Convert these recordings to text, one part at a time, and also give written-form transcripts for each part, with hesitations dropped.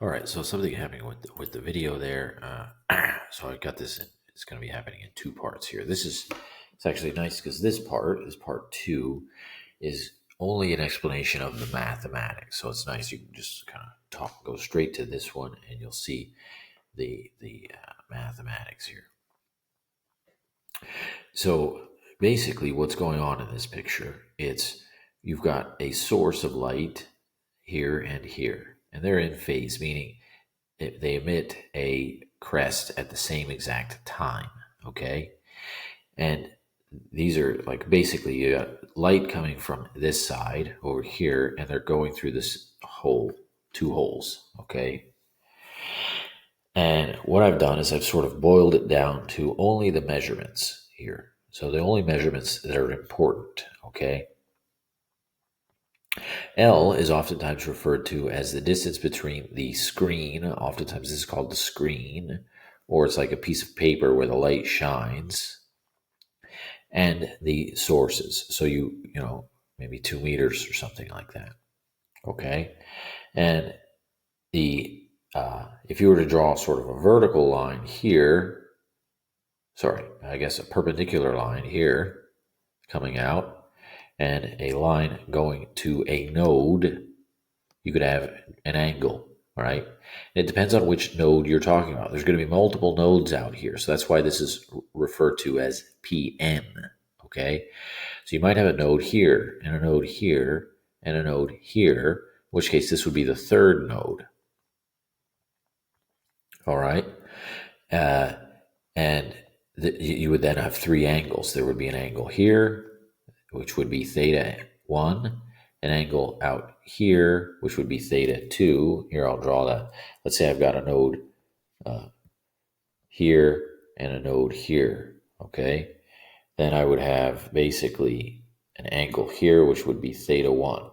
All right, so something happening with the video there. So I got this. It's going to be happening in two parts here. It's actually nice because this part two, is only an explanation of the mathematics. So it's nice. You can just kind of go straight to this one, and you'll see the mathematics here. So basically, what's going on in this picture? You've got a source of light here and here, and they're in phase, meaning they emit a crest at the same exact time. Okay, and these are like basically you got light coming from this side over here, and they're going through this hole, two holes. Okay, and what I've done is I've sort of boiled it down to only the measurements here. So the only measurements that are important. Okay. L is oftentimes referred to as the distance between the screen. Oftentimes this is called the screen, or it's like a piece of paper where the light shines, and the sources. So maybe 2 meters or something like that. Okay. And if you were to draw sort of a vertical line here, I guess a perpendicular line here coming out, and a line going to a node, you could have an angle, all right? And it depends on which node you're talking about. There's going to be multiple nodes out here, so that's why this is referred to as PN, okay? So you might have a node here, and a node here, and a node here, in which case this would be the third node, all right? And you would then have three angles. There would be an angle here, which would be theta 1, an angle out here, which would be theta 2. Here, I'll draw that. Let's say I've got a node here and a node here, okay? Then I would have basically an angle here, which would be theta 1.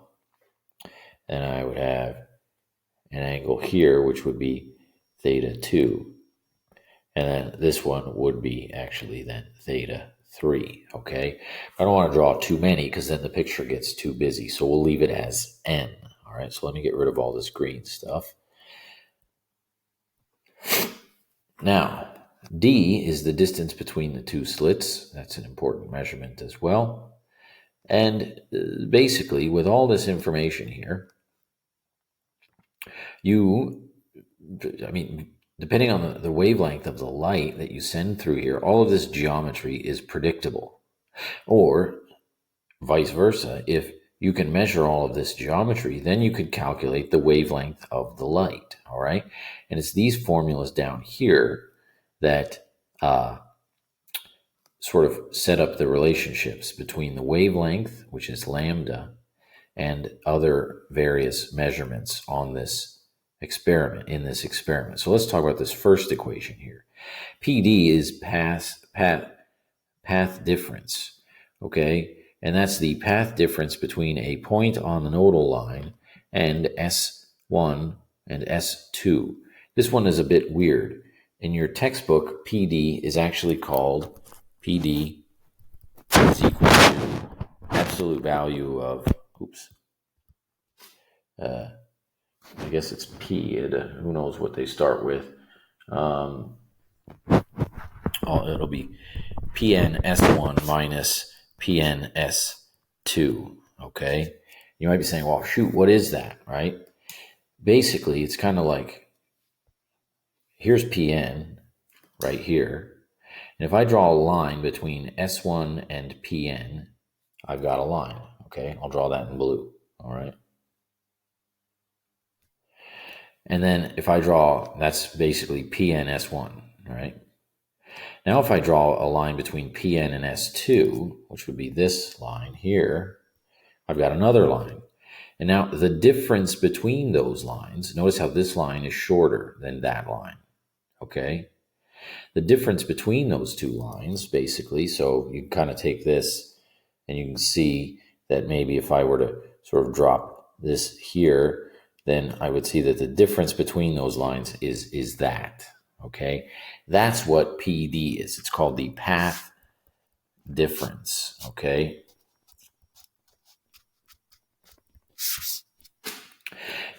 Then I would have an angle here, which would be theta 2. And then this one would be actually then theta 3, okay? I don't want to draw too many because then the picture gets too busy. So we'll leave it as N, all right? So let me get rid of all this green stuff. Now, D is the distance between the two slits. That's an important measurement as well. And basically, with all this information here, depending on the wavelength of the light that you send through here, all of this geometry is predictable. Or vice versa, if you can measure all of this geometry, then you could calculate the wavelength of the light, all right? And it's these formulas down here that sort of set up the relationships between the wavelength, which is lambda, and other various measurements on this experiment. So let's talk about this first equation here. PD is path difference, okay? And that's the path difference between a point on the nodal line and S1 and S2. This one is a bit weird. In your textbook, PD is actually called PD is equal to absolute value of, I guess it's P. Who knows what they start with? It'll be PNS1 minus PNS2, okay? You might be saying, well, shoot, what is that, right? Basically, it's kind of like, here's PN right here. And if I draw a line between S1 and PN, I've got a line, okay? I'll draw that in blue, all right? And then if I draw, that's basically PN S1, right? Now if I draw a line between PN and S2, which would be this line here, I've got another line. And now the difference between those lines, notice how this line is shorter than that line, okay? The difference between those two lines, basically, so you kind of take this and you can see that maybe if I were to sort of drop this here, then I would see that the difference between those lines is that, okay? That's what PD is. It's called the path difference, okay?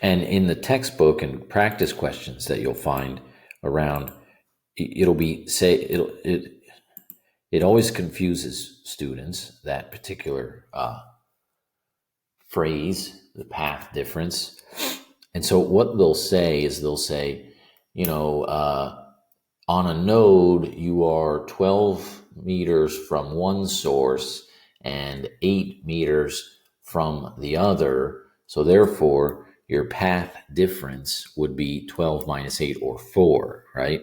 And in the textbook and practice questions that you'll find around, it'll be say it always confuses students, that particular phrase, the path difference. And so what they'll say is they'll say, on a node, you are 12 meters from one source and 8 meters from the other. So therefore, your path difference would be 12 minus 8, or 4, right?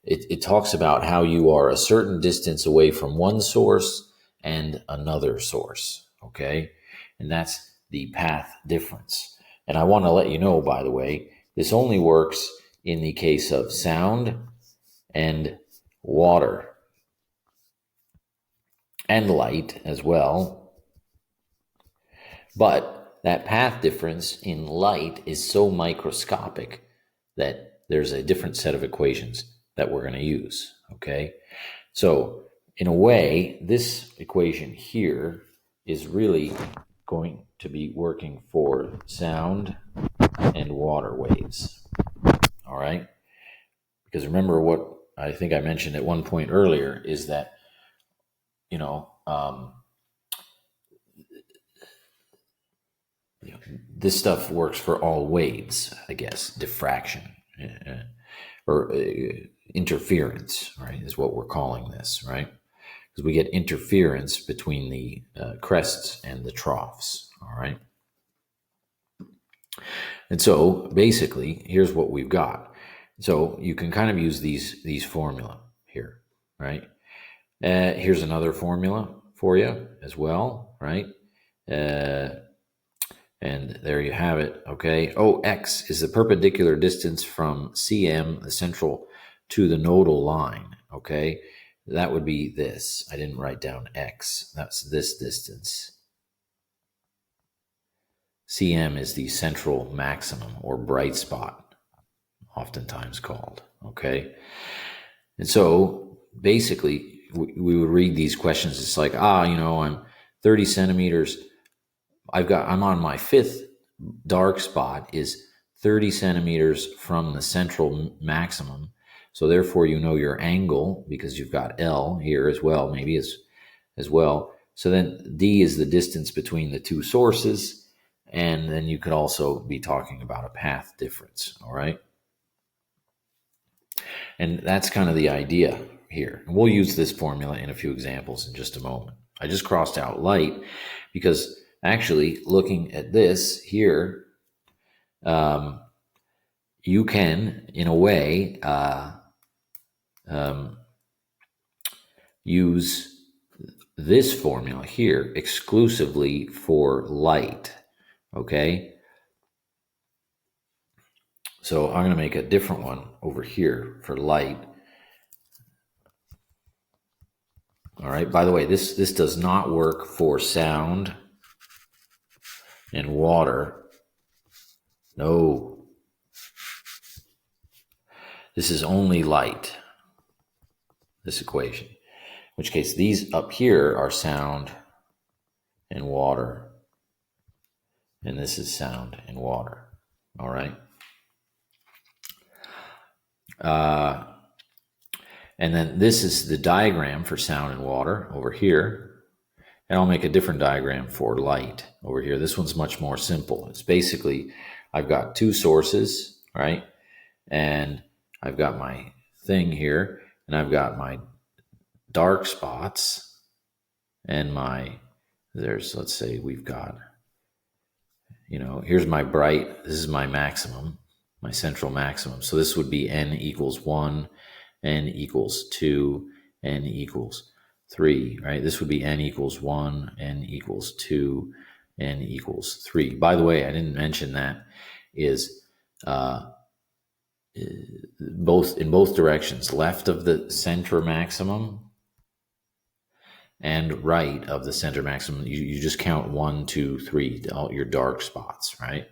It talks about how you are a certain distance away from one source and another source, okay? And that's the path difference. And I want to let you know, by the way, this only works in the case of sound and water and light as well. But that path difference in light is so microscopic that there's a different set of equations that we're going to use, okay? So in a way, this equation here is really going to be working for sound and water waves, all right? Because remember what I think I mentioned at one point earlier is that, this stuff works for all waves, I guess, diffraction or interference, right, is what we're calling this, right? Because we get interference between the crests and the troughs, all right? And so basically, here's what we've got. So you can kind of use these formula here, right? Here's another formula for you as well, right? And there you have it, okay? OX is the perpendicular distance from CM, the central, to the nodal line, okay? That would be this. I didn't write down X. That's this distance. CM is the central maximum, or bright spot, oftentimes called, okay? And so basically, we would read these questions. It's like, I'm 30 centimeters. I'm on my fifth dark spot is 30 centimeters from the central maximum. So therefore, your angle, because you've got L here as well, maybe as well. So then D is the distance between the two sources. And then you could also be talking about a path difference, all right? And that's kind of the idea here. And we'll use this formula in a few examples in just a moment. I just crossed out light because actually looking at this here, you can, in a way, use this formula here exclusively for light, okay? So I'm going to make a different one over here for light. All right, by the way, this does not work for sound and water. No. This is only light, this equation. In which case, these up here are sound and water. And this is sound and water. All right. And then this is the diagram for sound and water over here. And I'll make a different diagram for light over here. This one's much more simple. It's basically, I've got two sources, right? And I've got my thing here, and I've got my dark spots and let's say we've got, here's my bright, this is my maximum, my central maximum. So this would be N equals 1, N equals 2, N equals 3, right? This would be N equals 1, N equals 2, N equals 3. By the way, I didn't mention that is in both directions, left of the center maximum and right of the center maximum. You just count 1, 2, 3, all your dark spots, right?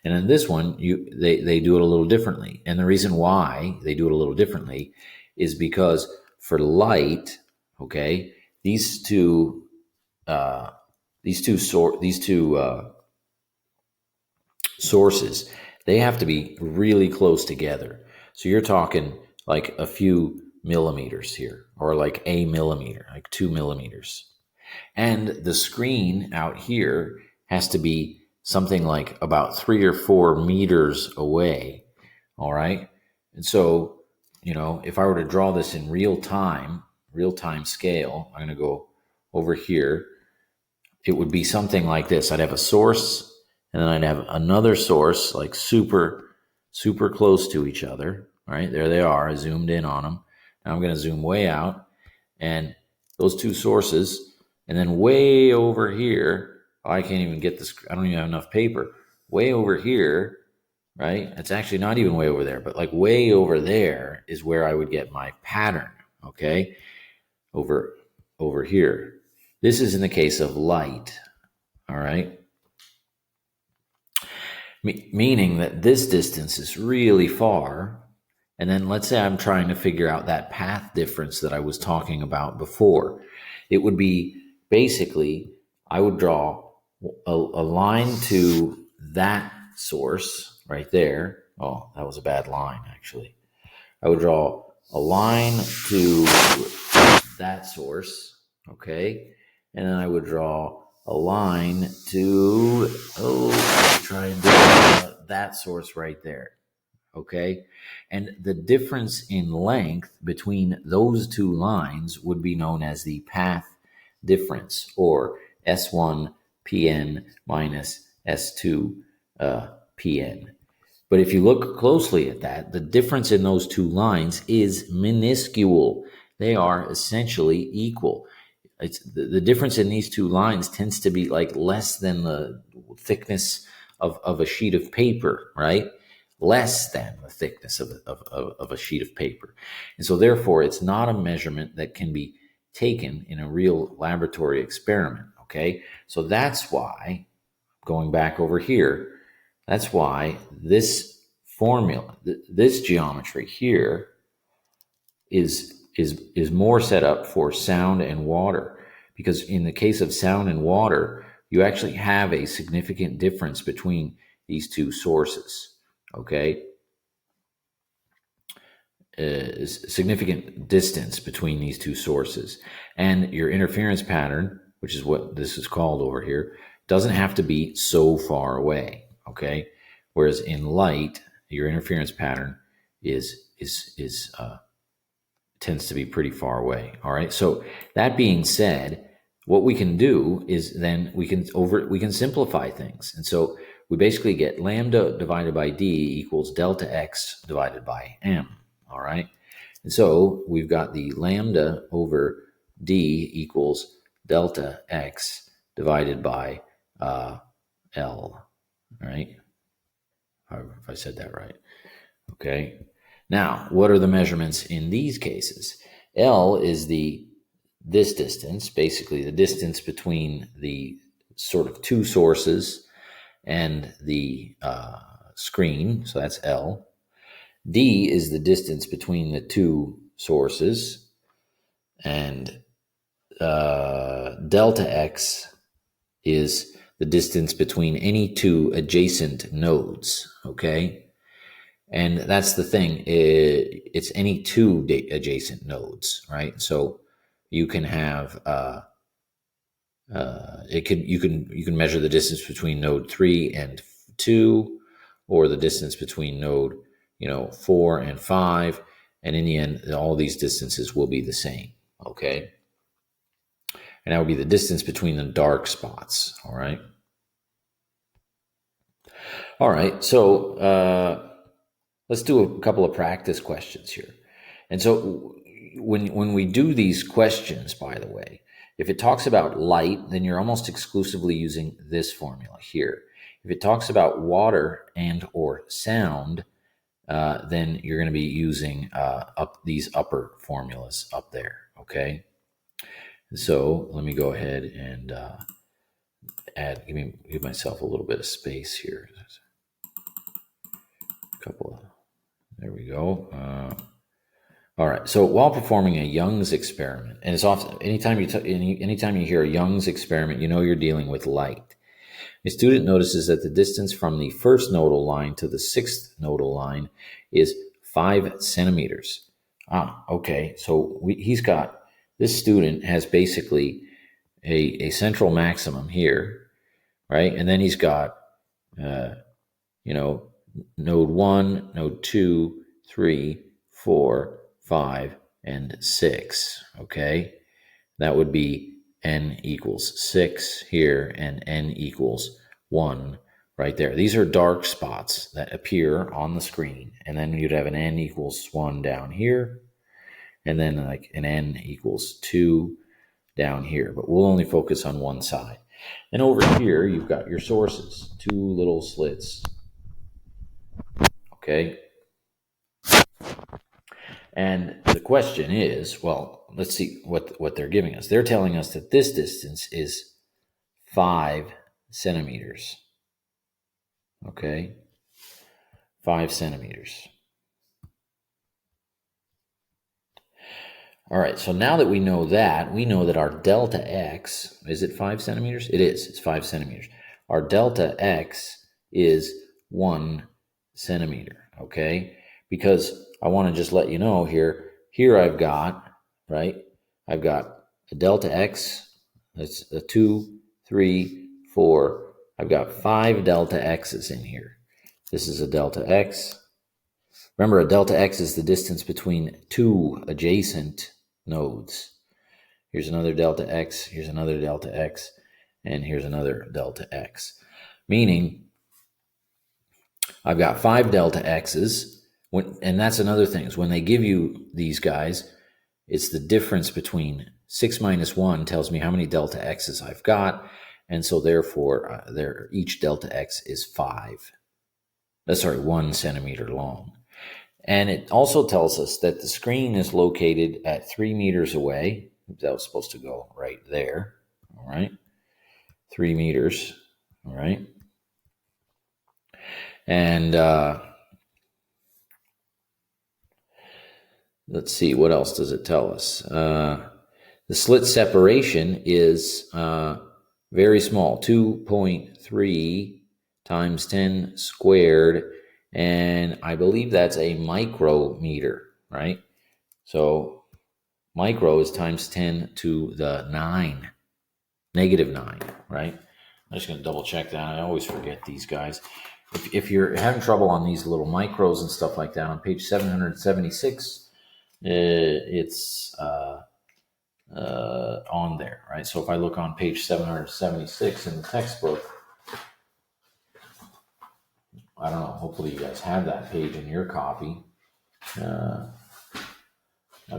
And in this one, they do it a little differently. And the reason why they do it a little differently is because for light, okay, these two sources, they have to be really close together. So you're talking like a few millimeters here, or like a millimeter, like 2 millimeters. And the screen out here has to be something like about 3 or 4 meters away. All right. And so, if I were to draw this in real time scale, I'm going to go over here. It would be something like this. I'd have a source, and then I'd have another source, like super close to each other. All right. There they are. I zoomed in on them. Now I'm going to zoom way out, and those two sources, and then way over here, I can't even get this. I don't even have enough paper. Way over here, right? It's actually not even way over there, but like way over there is where I would get my pattern. Okay, over here. This is in the case of light. All right, meaning that this distance is really far. And then let's say I'm trying to figure out that path difference that I was talking about before. It would be basically, I would draw a line to that source right there. Oh, that was a bad line, actually. I would draw a line to that source, okay? And then I would draw a line to, try and do that source right there. Okay. And the difference in length between those two lines would be known as the path difference, or S1 PN minus S2 PN. But if you look closely at that, the difference in those two lines is minuscule. They are essentially equal. It's the difference in these two lines tends to be like less than the thickness of a sheet of paper, right? Less than the thickness of a sheet of paper. And so therefore, it's not a measurement that can be taken in a real laboratory experiment, okay? So that's why, going back over here, that's why this formula, this geometry here is more set up for sound and water, because in the case of sound and water, you actually have a significant difference between these two sources. Okay, significant distance between these two sources, and your interference pattern, which is what this is called over here, doesn't have to be so far away. Okay, whereas in light, your interference pattern is tends to be pretty far away. All right. So that being said, what we can do is then we can simplify things. And so we basically get lambda divided by d equals delta x divided by m. All right. And so we've got the lambda over d equals delta x divided by L. All right. If I said that right. Okay. Now, what are the measurements in these cases? L is this distance, basically the distance between the sort of two sources and the screen, so that's L. D is the distance between the two sources, and delta X is the distance between any two adjacent nodes, okay? And that's the thing. It's any two adjacent nodes, right? So you can have you can measure the distance between node 3 and 2, or the distance between node 4 and 5, and in the end, all these distances will be the same. Okay, and that would be the distance between the dark spots. All right. All right. So let's do a couple of practice questions here. And so when we do these questions, by the way, if it talks about light, then you're almost exclusively using this formula here. If it talks about water and or sound, then you're going to be using these upper formulas up there, okay? So let me go ahead and give myself a little bit of space here. There we go. All right. So while performing a Young's experiment, and it's often anytime you hear a Young's experiment, you're dealing with light. A student notices that the distance from the first nodal line to the sixth nodal line is 5 centimeters. Okay, so this student has basically a central maximum here, right? And then he's got, node 1, node 2, 3, 4, 5, and 6, okay? That would be n equals 6 here and n equals 1 right there. These are dark spots that appear on the screen. And then you'd have an n equals 1 down here, and then like an n equals 2 down here. But we'll only focus on one side. And over here, you've got your sources, 2 little slits. Okay? And the question is, well, let's see what they're giving us. They're telling us that this distance is 5 centimeters. Okay? 5 centimeters. All right, so now that we know that our delta x, is it 5 centimeters? It is, it's 5 centimeters. Our delta x is 1 centimeter, okay? Because I want to just let you know here I've got, right? I've got a delta x, that's a 2, 3, 4. I've got 5 delta x's in here. This is a delta x. Remember, a delta x is the distance between 2 adjacent nodes. Here's another delta x, here's another delta x, and here's another delta x. Meaning, I've got 5 delta x's, and that's another thing, is when they give you these guys, it's the difference between 6 minus 1 tells me how many delta x's I've got, and so therefore, each delta x is 1 centimeter long. And it also tells us that the screen is located at 3 meters away. That was supposed to go right there. All right. 3 meters. All right. And let's see, what else does it tell us? The slit separation is very small, 2.3 times 10 squared. And I believe that's a micrometer, right? So micro is times 10 to the negative 9, right? I'm just going to double check that. I always forget these guys. If you're having trouble on these little micros and stuff like that, on page 776, it's on there, right? So if I look on page 776 in the textbook, I don't know, hopefully you guys have that page in your copy. I've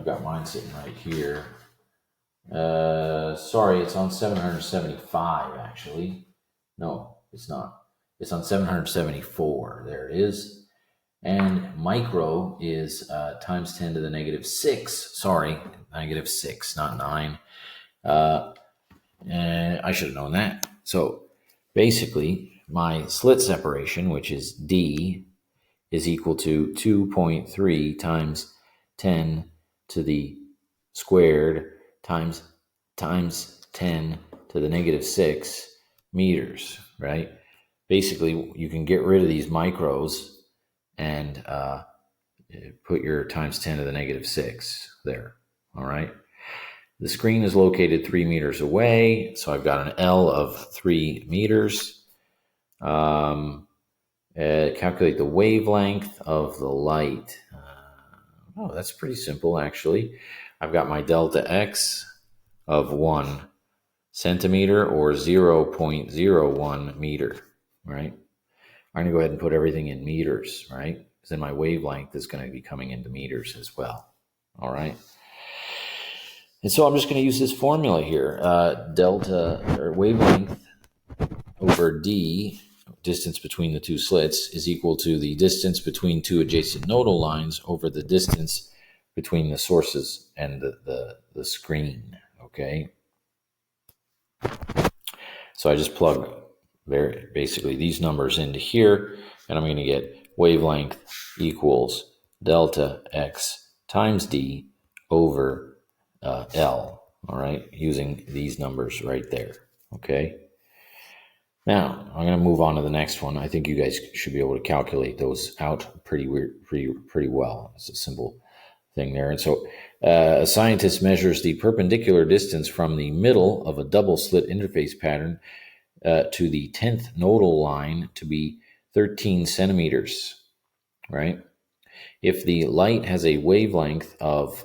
got mine sitting right here. Sorry, it's on 775, actually. No, it's not. It's on 774. There it is. And micro is times 10 to the negative 6. Sorry, negative 6, not 9. And I should have known that. So basically, my slit separation, which is D, is equal to 2.3 times 10 to the squared times 10 to the negative 6 meters, right? Basically, you can get rid of these micros and put your times 10 to the negative 6 there, all right? The screen is located 3 meters away, so I've got an L of 3 meters. Calculate the wavelength of the light. That's pretty simple, actually. I've got my delta x of 1 centimeter or 0.01 meter, right? I'm going to go ahead and put everything in meters, right? Because then my wavelength is going to be coming into meters as well, all right? And so I'm just going to use this formula here. Delta, or wavelength over D, distance between the two slits, is equal to the distance between two adjacent nodal lines over the distance between the sources and the screen, okay? So I just plug basically these numbers into here, and I'm going to get wavelength equals delta x times D over L, all right, using these numbers right there, okay? Now, I'm going to move on to the next one. I think you guys should be able to calculate those out pretty well. It's a simple thing there. And so a scientist measures the perpendicular distance from the middle of a double slit interface pattern to the 10th nodal line to be 13 centimeters, right? If the light has a wavelength of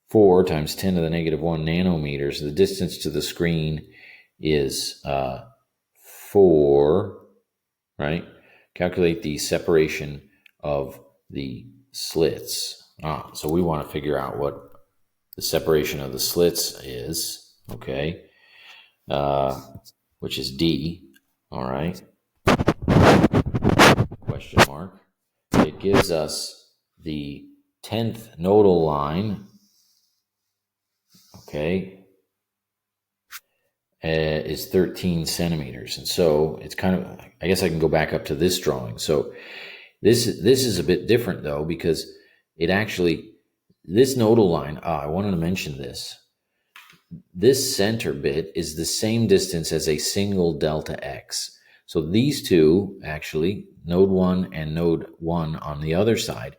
4 times 10 to the negative 1 nanometers, the distance to the screen is 4, right? Calculate the separation of the slits. So we want to figure out what the separation of the slits is, okay, which is D, all right, question mark. It gives us the 10th nodal line, okay, is 13 centimeters. And so it's kind of, I guess I can go back up to this drawing. So this is a bit different though, because it actually, this nodal line, I wanted to mention this. This center bit is the same distance as a single delta X. So these two, actually, node 1 and node 1 on the other side,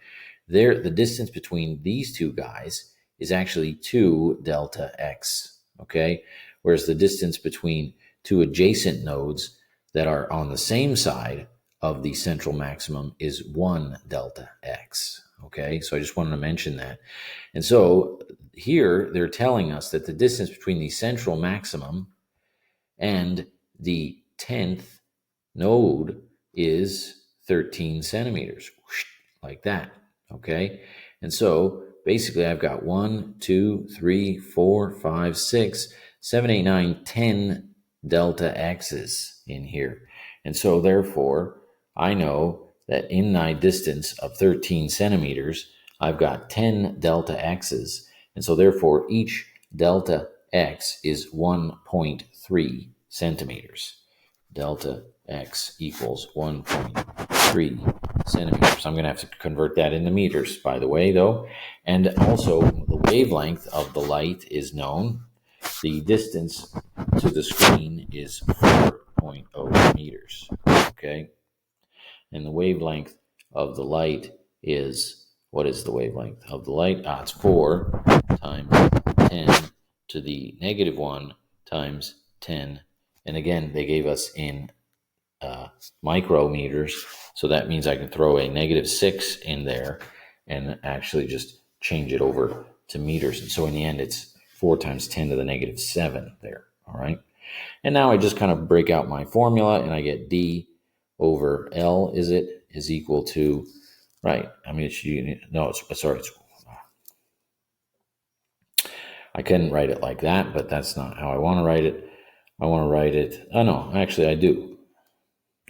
the distance between these two guys is actually 2 delta X, okay? Whereas the distance between two adjacent nodes that are on the same side of the central maximum is 1 delta X, okay? So I just wanted to mention that. And so here they're telling us that the distance between the central maximum and the 10th node is 13 centimeters, like that, okay? And so basically I've got 1, 2, 3, 4, 5, 6, 7, 8, 9, 10 delta X's in here. And so therefore I know that in my distance of 13 centimeters, I've got 10 delta X's. And so therefore each delta X is 1.3 centimeters. Delta X equals 1.3 centimeters. I'm going to have to convert that into meters, by the way, though. And also the wavelength of the light is known. The distance to the screen is 4.0 meters. Okay. And the wavelength of the light is, what is the wavelength of the light? It's 4 times 10 to the negative 1 times 10. And again, they gave us in micrometers, so that means I can throw a -6 in there and actually just change it over to meters. And so in the end, it's 4 times 10 to the -7 there, all right? And now I just kind of break out my formula, and I get D over L, is equal to, right, I mean, I couldn't write it like that, but that's not how I want to write it. I want to write it, no, actually I do.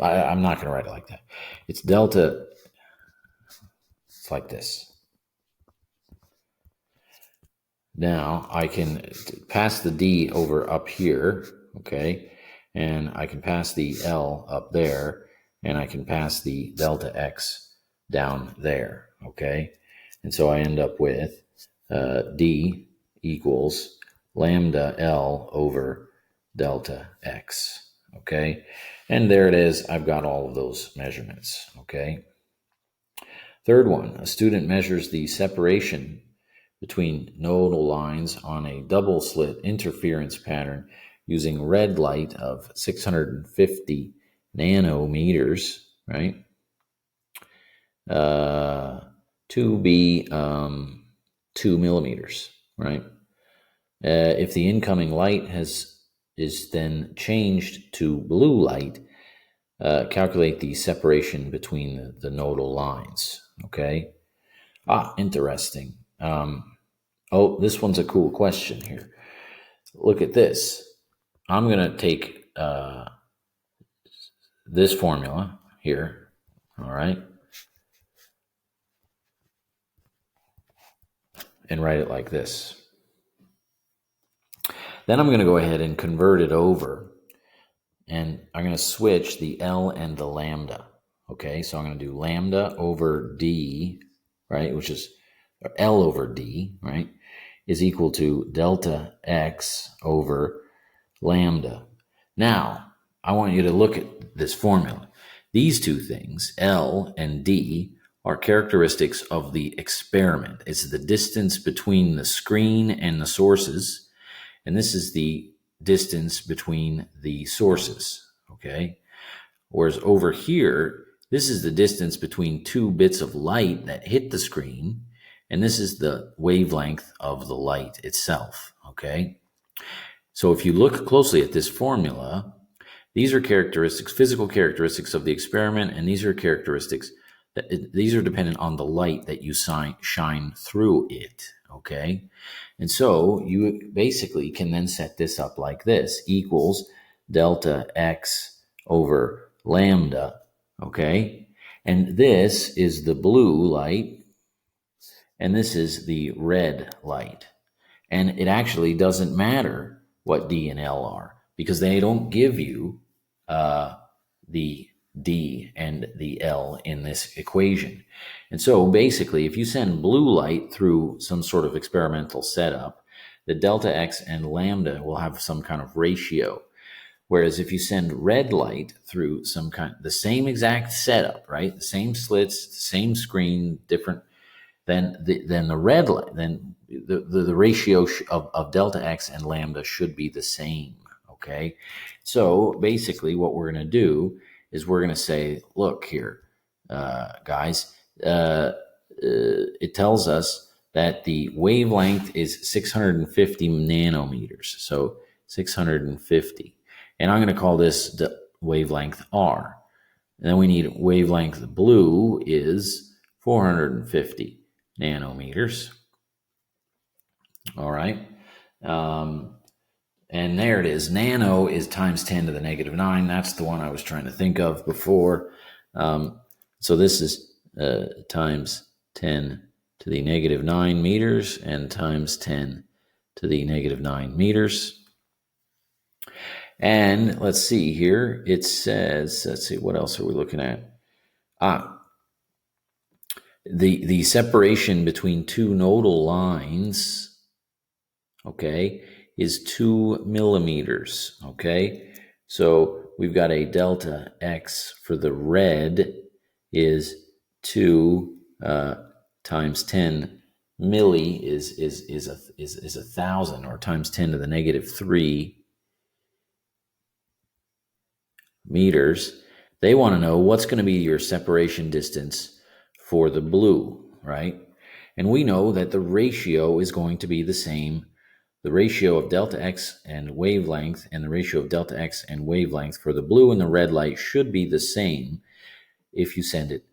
I'm not going to write it like that. It's delta, it's like this. Now I can pass the D over up here, okay, and I can pass the L up there, and I can pass the delta X down there, okay? And so I end up with D equals lambda L over delta X, okay? And there it is. I've got all of those measurements, okay? Third one, a student measures the separation between nodal lines on a double slit interference pattern using red light of 650 nanometers, right? To be 2 millimeters, right? If the incoming light is then changed to blue light, calculate the separation between the nodal lines, okay? Interesting. This one's a cool question here. Look at this. I'm going to take this formula here, all right, and write it like this. Then I'm going to go ahead and convert it over, and I'm going to switch the L and the lambda, okay? So I'm going to do lambda over D, right, which is L over D, right, is equal to delta X over lambda. Now, I want you to look at this formula. These two things, L and D, are characteristics of the experiment. It's the distance between the screen and the sources, and this is the distance between the sources, okay? Whereas over here, this is the distance between two bits of light that hit the screen, and this is the wavelength of the light itself, okay? So if you look closely at this formula, these are characteristics, physical characteristics of the experiment, and these are characteristics these are dependent on the light that you shine through it, okay? And so you basically can then set this up like this, equals delta x over lambda, okay? And this is the blue light, and this is the red light. And it actually doesn't matter what D and L are, because they don't give you the D and the L in this equation. And so basically, if you send blue light through some sort of experimental setup, the delta X and lambda will have some kind of ratio. Whereas if you send red light through the same exact setup, right? The same slits, same screen, different, then the red light, then the ratio of delta X and lambda should be the same, okay? So basically what we're going to do is we're going to say, look here, guys, it tells us that the wavelength is 650 nanometers. So 650. And I'm going to call this the wavelength R. And then we need wavelength blue is 450 nanometers. All right. And there it is. Nano is times 10 to the negative 9. That's the one I was trying to think of before. So this is times 10 to the negative 9 meters and times 10 to the negative 9 meters. And let's see here. It says, let's see, what else are we looking at? The separation between two nodal lines, okay, is 2 millimeters, okay? So we've got a delta X for the red is 2 times 10 milli is 1,000, or times 10 to the negative 3 meters. They want to know what's going to be your separation distance for the blue, right? And we know that the ratio is going to be the same. The ratio of delta X and wavelength and the ratio of delta X and wavelength for the blue and the red light should be the same if you send it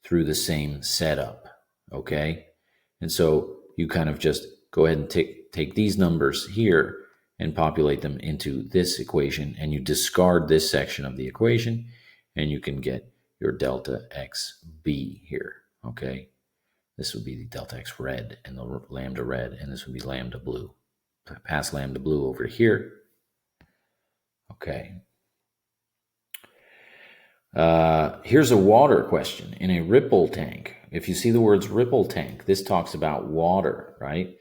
through the same setup, okay? And so you kind of just go ahead and take these numbers here and populate them into this equation, and you discard this section of the equation, and you can get your delta XB here, okay? This would be the delta X red and the lambda red, and this would be lambda blue. Pass lambda blue over here. Okay. Here's a water question. In a ripple tank, if you see the words ripple tank, this talks about water, right?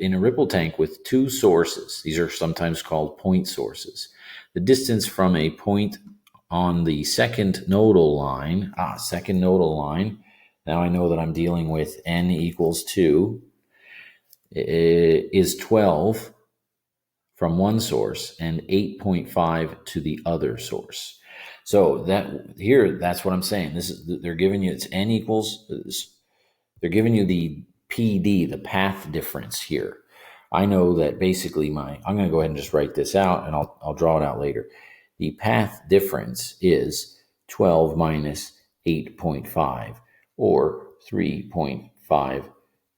In a ripple tank with two sources, these are sometimes called point sources. The distance from a point on the second nodal line, now I know that I'm dealing with n equals 2, is 12 from one source and 8.5 to the other source. So that's what I'm saying. They're giving you, it's n equals, they're giving you the PD, the path difference here. I know that basically I'm going to go ahead and just write this out, and I'll draw it out later. The path difference is 12 minus 8.5, or 3.5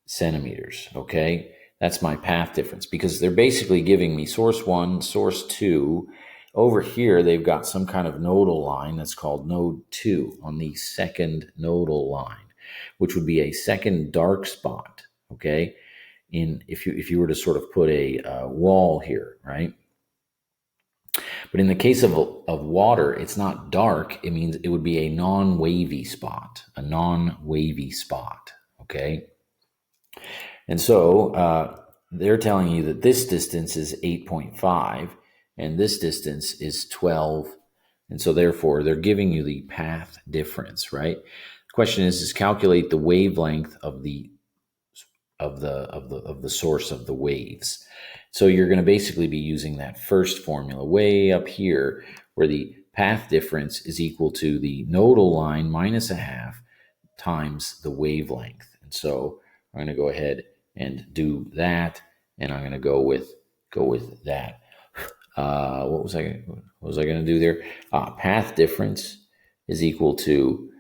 centimeters, okay? That's my path difference, because they're basically giving me source 1, source 2. Over here, they've got some kind of nodal line that's called node 2 on the second nodal line, which would be a second dark spot, okay? If you were to sort of put a wall here, right? But in the case of water, it's not dark. It means it would be a non-wavy spot, okay? And so they're telling you that this distance is 8.5. and this distance is 12. And so therefore they're giving you the path difference, right? The question is calculate the wavelength of the source of the waves. So you're going to basically be using that first formula way up here where the path difference is equal to the nodal line minus a half times the wavelength. And so I'm going to go ahead and do that, and I'm going to go with that. What was I going to do there? Path difference is equal to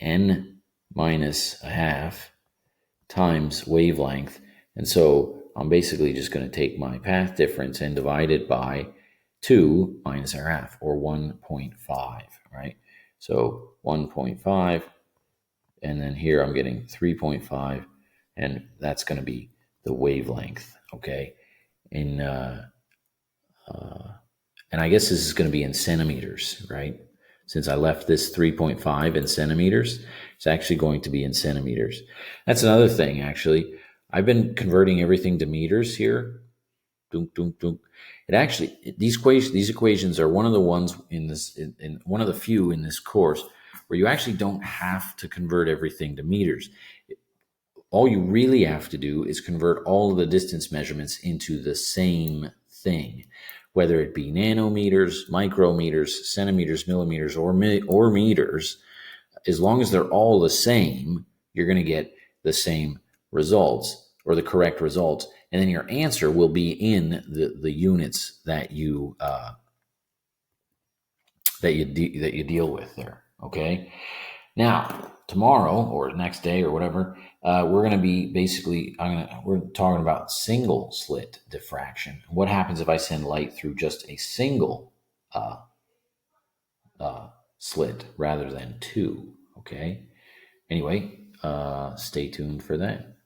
n minus a half times wavelength. And so I'm basically just going to take my path difference and divide it by 2 minus our half, or 1.5, right? So 1.5, and then here I'm getting 3.5, and that's going to be the wavelength, okay? And I guess this is going to be in centimeters, right? Since I left this 3.5 in centimeters, it's actually going to be in centimeters. That's another thing, actually. I've been converting everything to meters here. Dunk, dunk, dunk. It actually, these equations are one of the ones in this, in one of the few in this course where you actually don't have to convert everything to meters. All you really have to do is convert all of the distance measurements into the same thing, whether it be nanometers, micrometers, centimeters, millimeters, or meters. As long as they're all the same, you're going to get the same results, or the correct results, and then your answer will be in the units that you that you deal with there. Okay. Now, tomorrow or next day or whatever, we're going to be basically, we're talking about single slit diffraction. What happens if I send light through just a single slit rather than two? Okay. Anyway, stay tuned for that.